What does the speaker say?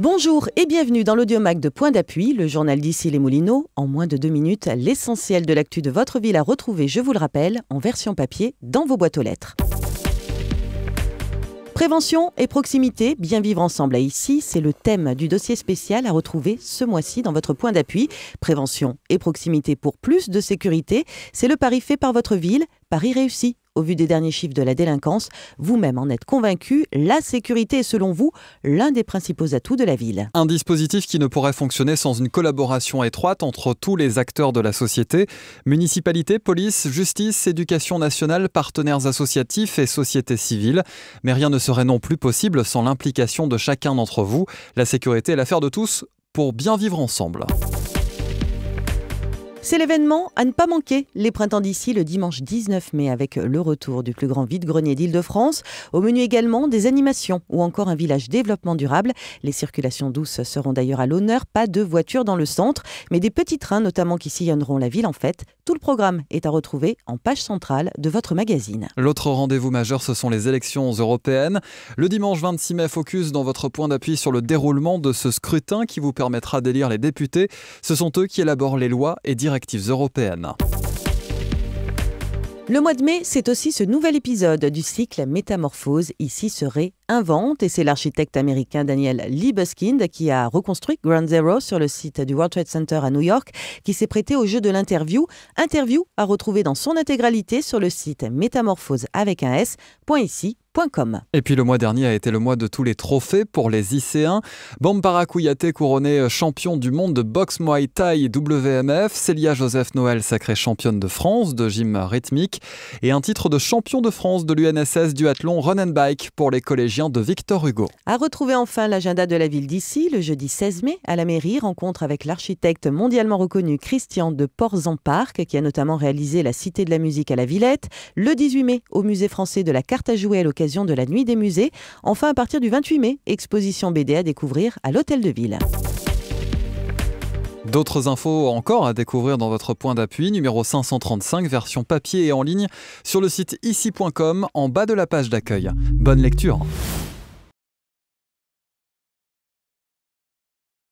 Bonjour et bienvenue dans l'Audiomack de Point d'Appui, le journal d'Issy-les-Moulineaux. En moins de 2 minutes, l'essentiel de l'actu de votre ville à retrouver, je vous le rappelle, en version papier dans vos boîtes aux lettres. Prévention et proximité, bien vivre ensemble à Issy, c'est le thème du dossier spécial à retrouver ce mois-ci dans votre point d'appui. Prévention et proximité pour plus de sécurité, c'est le pari fait par votre ville, pari réussi. Au vu des derniers chiffres de la délinquance, vous-même en êtes convaincu, la sécurité est selon vous l'un des principaux atouts de la ville. Un dispositif qui ne pourrait fonctionner sans une collaboration étroite entre tous les acteurs de la société, municipalité, police, justice, éducation nationale, partenaires associatifs et société civile. Mais rien ne serait non plus possible sans l'implication de chacun d'entre vous. La sécurité est l'affaire de tous pour bien vivre ensemble. C'est l'événement à ne pas manquer, les Printemps d'Issy le dimanche 19 mai avec le retour du plus grand vide-grenier d'Île-de-France. Au menu également des animations ou encore un village développement durable. Les circulations douces seront d'ailleurs à l'honneur, pas de voitures dans le centre, mais des petits trains notamment qui sillonneront la ville en fête. Tout le programme est à retrouver en page centrale de votre magazine. L'autre rendez-vous majeur, ce sont les élections européennes. Le dimanche 26 mai, focus dans votre point d'appui sur le déroulement de ce scrutin qui vous permettra d'élire les députés. Ce sont eux qui élaborent les lois et directives européennes. Le mois de mai, c'est aussi ce nouvel épisode du cycle Métamorphose. Ici serait Invente, et c'est l'architecte américain Daniel Libeskind qui a reconstruit Ground Zero sur le site du World Trade Center à New York, qui s'est prêté au jeu de l'interview. Interview à retrouver dans son intégralité sur le site métamorphose avec un s.ici.com. Et puis le mois dernier a été le mois de tous les trophées pour les Icéens. Bambara Kouyaté couronné champion du monde de boxe Muay Thai WMF, Célia Joseph Noël sacrée championne de France de gym rythmique et un titre de champion de France de l'UNSS duathlon Run and Bike pour les collégiens de Victor Hugo. À retrouver enfin l'agenda de la ville d'Issy, le jeudi 16 mai à la mairie, rencontre avec l'architecte mondialement reconnu Christian de Portzamparc qui a notamment réalisé la Cité de la musique à la Villette. Le 18 mai au musée français de la carte à jouer à l'occasion de la nuit des musées. Enfin, à partir du 28 mai, exposition BD à découvrir à l'Hôtel de Ville. D'autres infos encore à découvrir dans votre point d'appui, numéro 535, version papier et en ligne, sur le site ici.com, en bas de la page d'accueil. Bonne lecture.